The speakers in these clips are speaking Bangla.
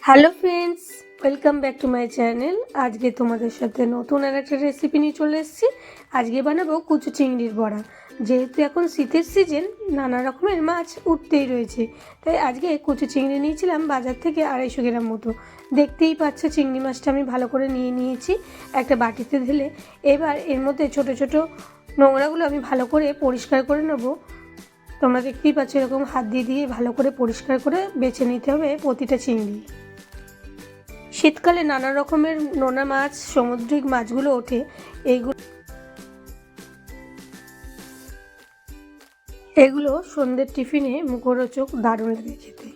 Hello friends, welcome back to my channel. আজকে তোমাদের সাথে নতুন আর একটা রেসিপি নিয়ে চলে এসেছি। আজকে বানাবো কুচু চিংড়ির বড়া। যেহেতু এখন শীতের সিজন, নানা রকমের মাছ উঠতেই রয়েছে, তাই আজকে কুচু চিংড়ি নিয়েছিলাম বাজার থেকে 250 গ্রাম মতো। দেখতেই পাচ্ছ চিংড়ি মাছটা আমি ভালো করে নিয়ে নিয়েছি একটা বাটিতে ঢেলে। এবার এর মধ্যে ছোট ছোট নোংরাগুলো আমি ভালো করে পরিষ্কার করে নেবো। তোমরা দেখতেই পাচ্ছ এরকম হাত দিয়ে দিয়ে ভালো করে পরিষ্কার করে বেছে নিতে হবে প্রতিটা চিংড়ি। শীতকালে নানা রকমের নোনা মাছ, সামুদ্রিক মাছগুলো ওঠে। এগুলো সন্ধ্যের টিফিনে মুখরোচক, দারুণ লাগে খেতে।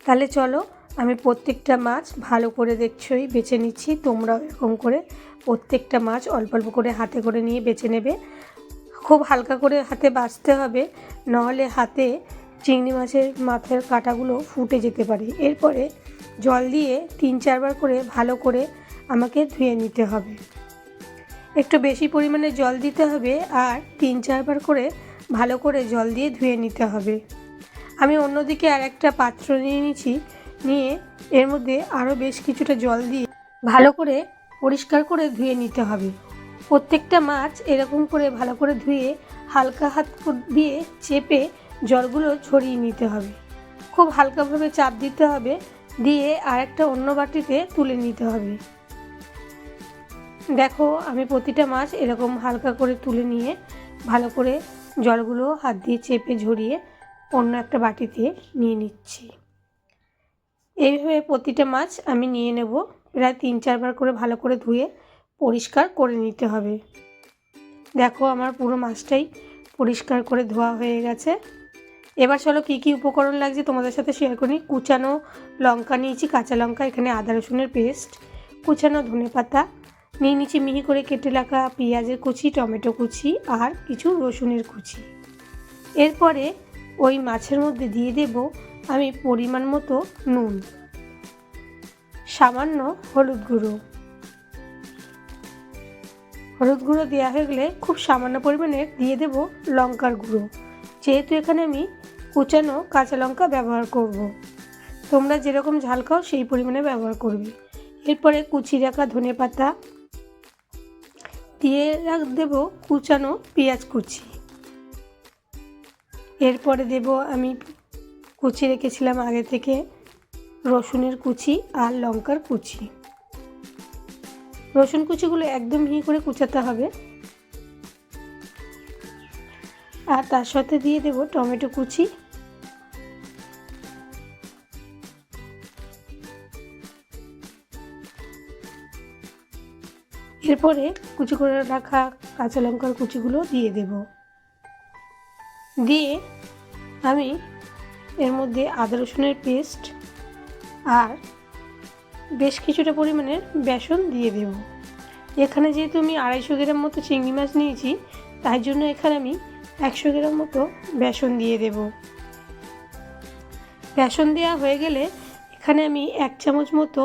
তাহলে চলো, আমি প্রত্যেকটা মাছ ভালো করে দেখছোই বেছে নিচ্ছি। তোমরাও এরকম করে প্রত্যেকটা মাছ অল্প অল্প করে হাতে করে নিয়ে বেছে নেবে। খুব হালকা করে হাতে বাছতে হবে, নাহলে হাতে চিংড়ি মাছের মাথার কাঁটাগুলো ফুটে যেতে পারে। এরপরে জল দিয়ে 3-4 বার করে ভালো করে আমাকে ধুয়ে নিতে হবে। একটু বেশি পরিমাণে জল দিতে হবে আর 3-4 বার করে ভালো করে জল দিয়ে ধুয়ে নিতে হবে। আমি অন্যদিকে আর একটা পাত্র নিয়ে নিয়েছি, নিয়ে এর মধ্যে আরও বেশ কিছুটা জল দিয়ে ভালো করে পরিষ্কার করে ধুয়ে নিতে হবে। প্রত্যেকটা মাছ এরকম করে ভালো করে ধুয়ে হালকা হাত দিয়ে চেপে জলগুলো ছড়িয়ে নিতে হবে। খুব হালকাভাবে চাপ দিতে হবে, দিয়ে আরেকটা অন্য বাটিতে তুলে নিতে হবে। দেখো, আমি প্রতিটা মাছ এরকম হালকা করে তুলে নিয়ে ভালো করে জলগুলো হাত দিয়ে চেপে ঝরিয়ে অন্য একটা বাটিতে নিয়ে নিচ্ছি। এইভাবে প্রতিটা মাছ আমি নিয়ে নেব। প্রায় 3-4 বার করে ভালো করে ধুয়ে পরিষ্কার করে নিতে হবে। দেখো, আমার পুরো মাছটাই পরিষ্কার করে ধোয়া হয়ে গেছে। এবার চলো কী কী উপকরণ লাগছে তোমাদের সাথে শেয়ার করি। কুচানো লঙ্কা নিয়েছি, কাঁচা লঙ্কা, এখানে আদা রসুনের পেস্ট, কুচানো ধনেপাতা নিয়ে নিচ্ছি, মিহি করে কেটে রাখা পেঁয়াজের কুচি, টমেটো কুচি আর কিছু রসুনের কুচি। এরপরে ওই মাছের মধ্যে দিয়ে দেব আমি পরিমাণ মতো নুন, সামান্য হলুদ গুঁড়ো। হলুদ গুঁড়ো দেওয়া হয়ে গেলে খুব সামান্য পরিমাণে দিয়ে দেব লঙ্কার গুঁড়ো, যেহেতু এখানে আমি কুচানো কাঁচা লঙ্কা ব্যবহার করব। তোমরা যেরকম ঝাল খাও সেই পরিমাণে ব্যবহার করবে। এরপরে কুচি রাখা ধনেপাতা দিয়ে দেব কুচানো পেঁয়াজ কুচি। এরপরে দেব আমি কুচি রেখেছিলাম আগে থেকে রসুনের কুচি আর লঙ্কার কুচি। রসুন কুচিগুলো একদম মিহি করে কুচাতে হবে। আর তার সাথে দিয়ে দেব টমেটো কুচি, এরপরে কুচি করে রাখা কাঁচা লঙ্কার কুচিগুলো দিয়ে দেব। দিয়ে আমি এর মধ্যে আদা রসুনের পেস্ট আর বেশ কিছুটা পরিমাণের বেসন দিয়ে দেব। এখানে যেহেতু আমি 250 গ্রাম মতো চিংড়ি মাছ নিয়েছি, তাই জন্য এখানে আমি 100 গ্রাম মতো বেসন দিয়ে দেব। বেসন দেওয়া হয়ে গেলে এখানে আমি 1 চামচ মতো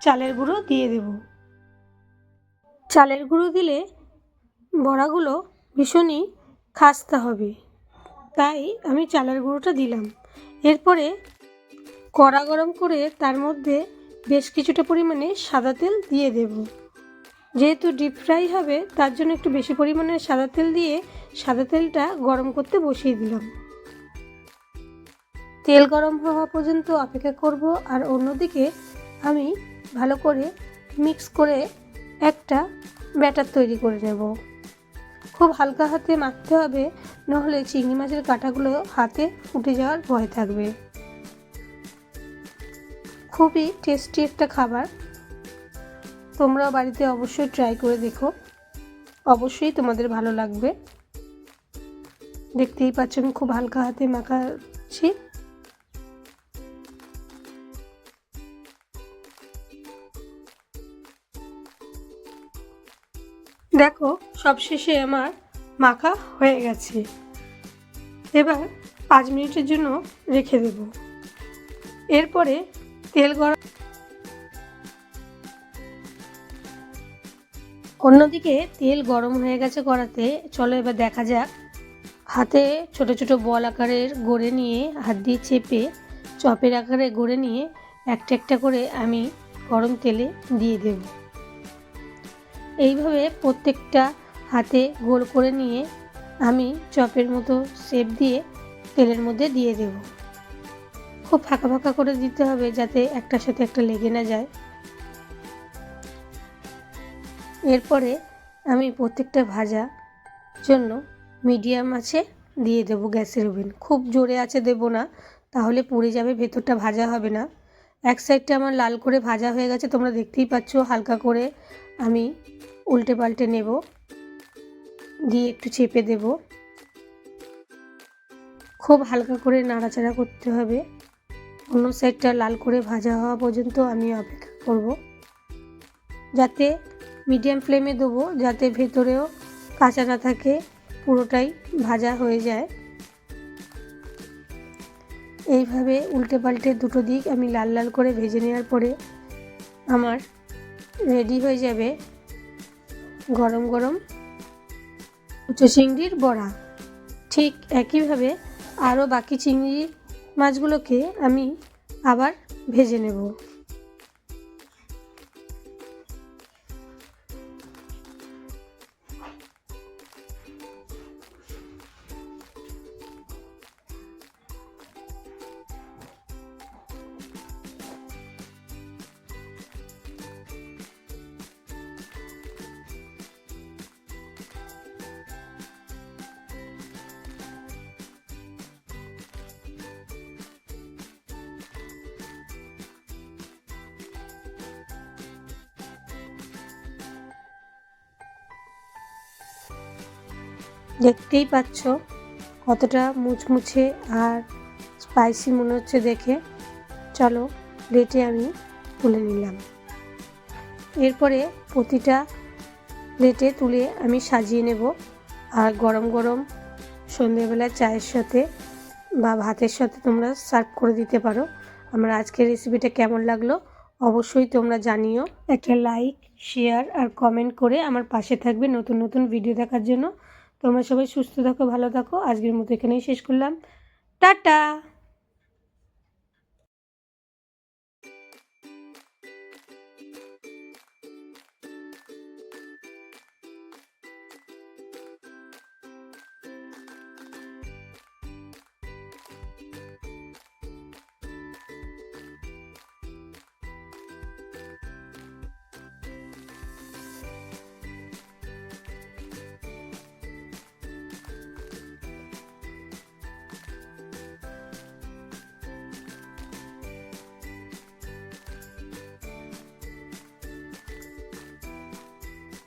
চালের গুঁড়ো দিয়ে দেব। চালের গুঁড়ো দিলে বড়াগুলো ভীষণই খাস্তা হবে, তাই আমি চালের গুঁড়োটা দিলাম। এরপরে কড়া গরম করে তার মধ্যে বেশ কিছুটা পরিমাণে সাদা তেল দিয়ে দেব। যেহেতু ডিপ ফ্রাই হবে, তার জন্য একটু বেশি পরিমাণে সাদা তেল দিয়ে সাদা তেলটা গরম করতে বসিয়ে দিলাম। তেল গরম হওয়া পর্যন্ত অপেক্ষা করব। আর অন্যদিকে আমি ভালো করে মিক্স করে একটা ব্যাটার তৈরি করে নেব। খুব হালকা হাতে মাখতে হবে, নাহলে চিংড়ি মাছের কাঁটাগুলো হাতে ফুটে যাওয়ার ভয় থাকবে। খুবই টেস্টি একটা খাবার, তোমরাও বাড়িতে অবশ্যই ট্রাই করে দেখো, অবশ্যই তোমাদের ভালো লাগবে। দেখতেই পাচ্ছ আমি খুব হালকা হাতে মাখাচ্ছি। দেখো, সবশেষে আমার মাখা হয়ে গেছে। এবার 5 মিনিটের জন্য রেখে দেব। এরপরে তেল গরম, অন্যদিকে তেল গরম হয়ে গেছে কড়াতে। চলো এবার দেখা যাক। হাতে ছোট ছোট বল আকারের গড়ে নিয়ে হাত দিয়ে চেপে চপের আকারে গড়ে নিয়ে একটা একটা করে আমি গরম তেলে দিয়ে দেব। এইভাবে প্রত্যেকটা হাতে গোল করে নিয়ে আমি চপের মতো শেপ দিয়ে তেলের মধ্যে দিয়ে দেব। খুব ফাঁকা ফাঁকা করে দিতে হবে যাতে একটার সাথে একটা লেগে না যায়। এরপরে আমি প্রত্যেকটা ভাজা জন্য মিডিয়াম আঁচে দিয়ে দেবো গ্যাসের ওভেন। খুব জোরে আঁচে দেবো না, তাহলে পুড়ে যাবে, ভেতরটা ভাজা হবে না। এক সাইডটা আমার লাল করে ভাজা হয়ে গেছে, তোমরা দেখতেই পাচ্ছ। হালকা করে আমি উল্টে পাল্টে নেব, দিয়ে একটু চেপে দেব। খুব হালকা করে নাড়াচাড়া করতে হবে। অন্য সাইডটা লাল করে ভাজা হওয়া পর্যন্ত আমি অপেক্ষা করব, যাতে মিডিয়াম ফ্লেমে দেবো, যাতে ভেতরেও কাঁচা না থাকে, পুরোটাই ভাজা হয়ে যায়। এইভাবে উল্টে পাল্টে দুটো দিক আমি লাল লাল করে ভেজে নেওয়ার পরে আমার রেডি হয়ে যাবে গরম গরম কুচো চিংড়ির বড়া। ঠিক একইভাবে আরও বাকি চিংড়ি মাছগুলোকে আমি আবার ভেজে নেব। দেখতেই পাচ্ছ কতটা মুচমুচে আর স্পাইসি মনে হচ্ছে দেখে। চলো প্লেটে আমি তুলে নিলাম। এরপরে প্রতিটা প্লেটে তুলে আমি সাজিয়ে নেব। আর গরম গরম সন্ধ্যেবেলা চায়ের সাথে বা ভাতের সাথে তোমরা সার্ভ করে দিতে পারো। আমার আজকের রেসিপিটা কেমন লাগলো অবশ্যই তোমরা জানিও। একটা লাইক, শেয়ার আর কমেন্ট করে আমার পাশে থাকবে নতুন নতুন ভিডিও দেখার জন্য। তোমরা সবাই সুস্থ থাকো, ভালো থাকো। আজকের মতো এখানেই শেষ করলাম। টাটা।